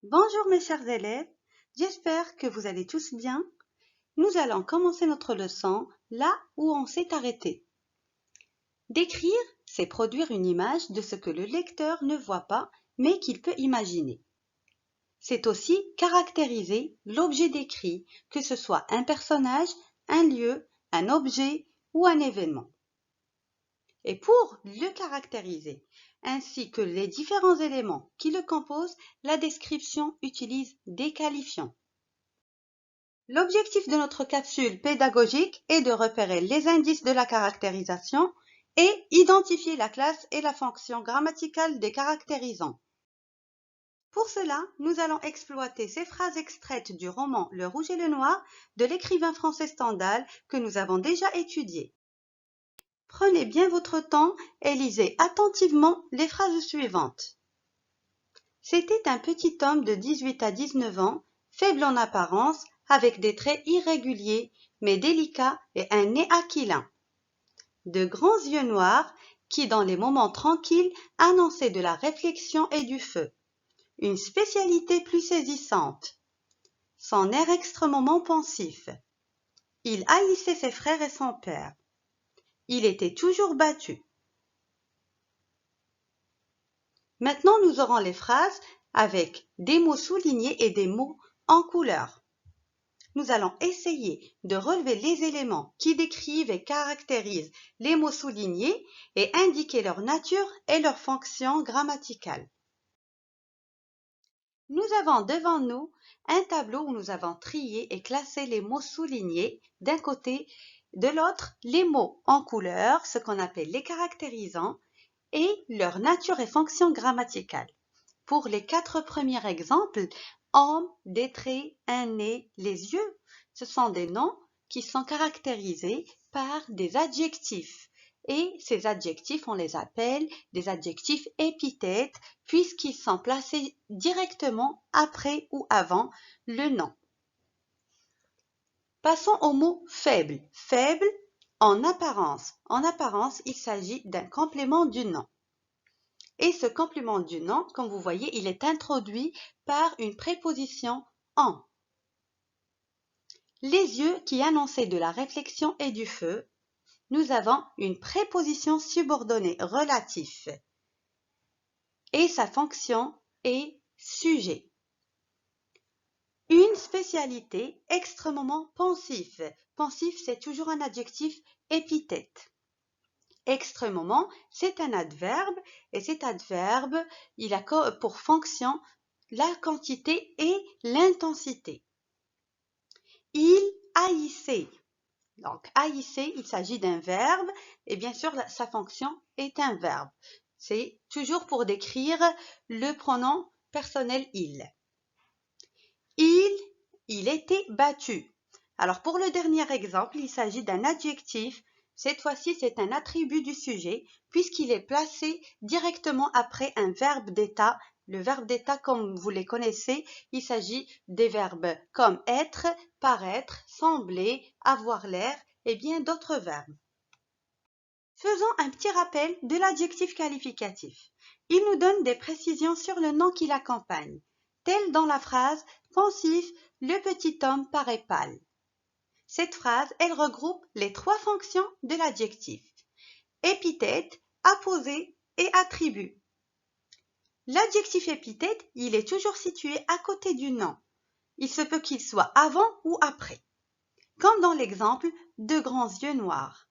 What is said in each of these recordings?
Bonjour mes chers élèves, j'espère que vous allez tous bien. Nous allons commencer notre leçon là où on s'est arrêté. Décrire, c'est produire une image de ce que le lecteur ne voit pas, mais qu'il peut imaginer. C'est aussi caractériser l'objet décrit, que ce soit un personnage, un lieu, un objet ou un événement. Et pour le caractériser, ainsi que les différents éléments qui le composent, la description utilise des qualifiants. L'objectif de notre capsule pédagogique est de repérer les indices de la caractérisation et identifier la classe et la fonction grammaticale des caractérisants. Pour cela, nous allons exploiter ces phrases extraites du roman Le Rouge et le Noir de l'écrivain français Stendhal que nous avons déjà étudié. Prenez bien votre temps et lisez attentivement les phrases suivantes. C'était un petit homme de 18 à 19 ans, faible en apparence, avec des traits irréguliers, mais délicats et un nez aquilin. De grands yeux noirs qui, dans les moments tranquilles, annonçaient de la réflexion et du feu. Une spécialité plus saisissante. Son air extrêmement pensif. Il haïssait ses frères et son père. Il était toujours battu. Maintenant, nous aurons les phrases avec des mots soulignés et des mots en couleur. Nous allons essayer de relever les éléments qui décrivent et caractérisent les mots soulignés et indiquer leur nature et leur fonction grammaticale. Nous avons devant nous un tableau où nous avons trié et classé les mots soulignés d'un côté, de l'autre les mots en couleur, ce qu'on appelle les caractérisants, et leur nature et fonction grammaticale. Pour les 4 premiers exemples, homme, des traits, un nez, les yeux, ce sont des noms qui sont caractérisés par des adjectifs. Et ces adjectifs, on les appelle des adjectifs épithètes puisqu'ils sont placés directement après ou avant le nom. Passons au mot faible. Faible en apparence. En apparence, il s'agit d'un complément du nom. Et ce complément du nom, comme vous voyez, il est introduit par une préposition en. Les yeux qui annonçaient de la réflexion et du feu, nous avons une préposition subordonnée relatif. Et sa fonction est sujet. Une spécialité extrêmement pensif. Pensif, c'est toujours un adjectif épithète. Extrêmement, c'est un adverbe et cet adverbe, il a pour fonction la quantité et l'intensité. Il haïssait. Donc, haïssait, il s'agit d'un verbe et bien sûr, sa fonction est un verbe. C'est toujours pour décrire le pronom personnel il. Il était battu. Alors, pour le dernier exemple, il s'agit d'un adjectif. Cette fois-ci, c'est un attribut du sujet puisqu'il est placé directement après un verbe d'état. Le verbe d'état, comme vous les connaissez, il s'agit des verbes comme être, paraître, sembler, avoir l'air et bien d'autres verbes. Faisons un petit rappel de l'adjectif qualificatif. Il nous donne des précisions sur le nom qui l'accompagne, tel dans la phrase « Pensif, le petit homme paraît pâle ». Cette phrase, elle regroupe les 3 fonctions de l'adjectif. Épithète, apposé et attribut. L'adjectif épithète, il est toujours situé à côté du nom. Il se peut qu'il soit avant ou après. Comme dans l'exemple « de grands yeux noirs ».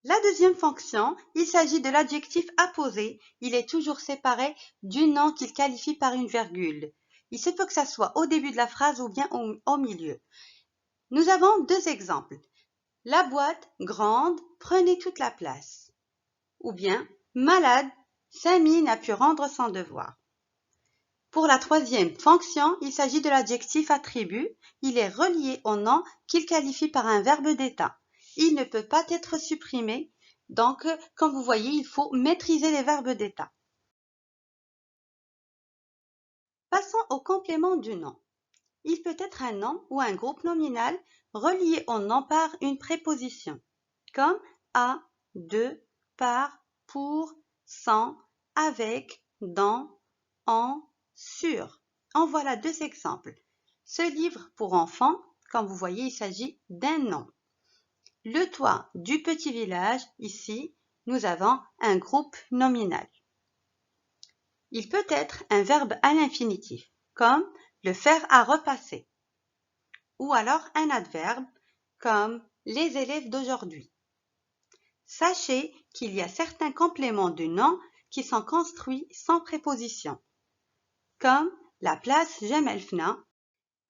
La deuxième fonction, il s'agit de l'adjectif apposé. Il est toujours séparé du nom qu'il qualifie par une virgule. Il se peut que ça soit au début de la phrase ou bien au milieu. Nous avons 2 exemples. La boîte, grande, prenait toute la place. Ou bien, malade, Samy n'a pu rendre son devoir. Pour la troisième fonction, il s'agit de l'adjectif attribut. Il est relié au nom qu'il qualifie par un verbe d'état. Il ne peut pas être supprimé. Donc, comme vous voyez, il faut maîtriser les verbes d'état. Passons au complément du nom. Il peut être un nom ou un groupe nominal relié au nom par une préposition, comme à, de, par, pour, sans, avec, dans, en, sur. En voilà deux exemples. Ce livre pour enfants, comme vous voyez, il s'agit d'un nom. Le toit du petit village, ici, nous avons un groupe nominal. Il peut être un verbe à l'infinitif, comme le faire à repasser, ou alors un adverbe, comme les élèves d'aujourd'hui. Sachez qu'il y a certains compléments de nom qui sont construits sans préposition, comme la place Jemelfna.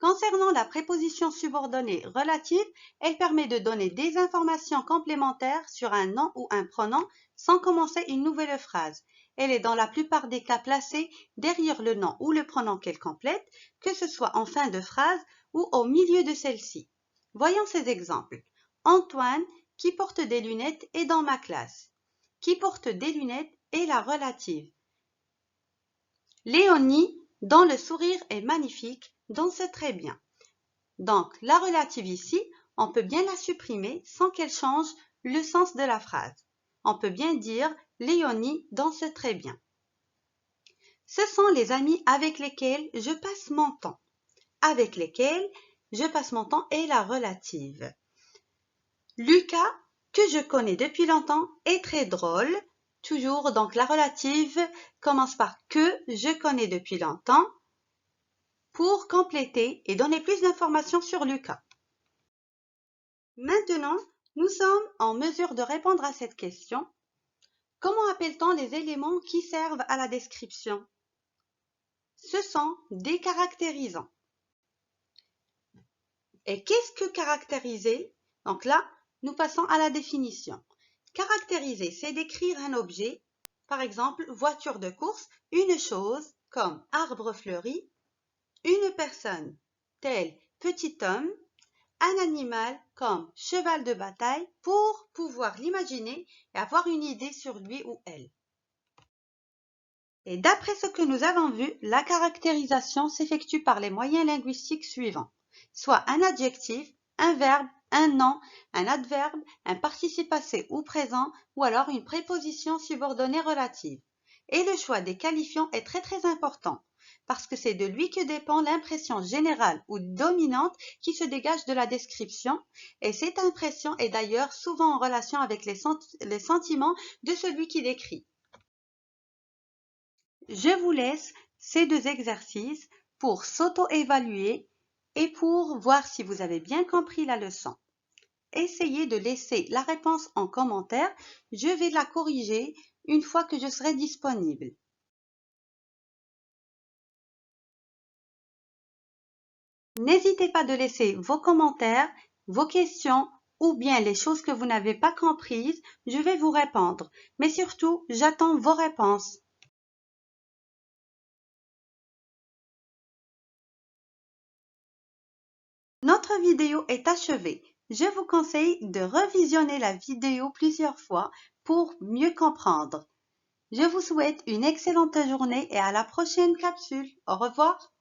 Concernant la préposition subordonnée relative, elle permet de donner des informations complémentaires sur un nom ou un pronom sans commencer une nouvelle phrase. Elle est dans la plupart des cas placée derrière le nom ou le pronom qu'elle complète, que ce soit en fin de phrase ou au milieu de celle-ci. Voyons ces exemples. Antoine, qui porte des lunettes, est dans ma classe. Qui porte des lunettes est la relative. Léonie, dont le sourire est magnifique, danse très bien. Donc, la relative ici, on peut bien la supprimer sans qu'elle change le sens de la phrase. On peut bien dire Léonie danse très bien. Ce sont les amis avec lesquels je passe mon temps. Avec lesquels je passe mon temps est la relative. Lucas, que je connais depuis longtemps, est très drôle. Toujours, donc la relative commence par que je connais depuis longtemps pour compléter et donner plus d'informations sur Lucas. Maintenant, nous sommes en mesure de répondre à cette question. Comment appelle-t-on les éléments qui servent à la description? Ce sont des caractérisants. Et qu'est-ce que caractériser? Donc là, nous passons à la définition. Caractériser, c'est décrire un objet, par exemple voiture de course, une chose comme arbre fleuri, une personne telle petit homme, un animal comme cheval de bataille pour pouvoir l'imaginer et avoir une idée sur lui ou elle. Et d'après ce que nous avons vu, la caractérisation s'effectue par les moyens linguistiques suivants, soit un adjectif, un verbe, un nom, un adverbe, un participe passé ou présent, ou alors une préposition subordonnée relative. Et le choix des qualifiants est très important, parce que c'est de lui que dépend l'impression générale ou dominante qui se dégage de la description, et cette impression est d'ailleurs souvent en relation avec les sentiments de celui qui décrit. Je vous laisse ces deux exercices pour s'auto-évaluer et pour voir si vous avez bien compris la leçon. Essayez de laisser la réponse en commentaire. Je vais la corriger une fois que je serai disponible. N'hésitez pas de laisser vos commentaires, vos questions ou bien les choses que vous n'avez pas comprises. Je vais vous répondre. Mais surtout, j'attends vos réponses. Notre vidéo est achevée. Je vous conseille de revisionner la vidéo plusieurs fois pour mieux comprendre. Je vous souhaite une excellente journée et à la prochaine capsule. Au revoir.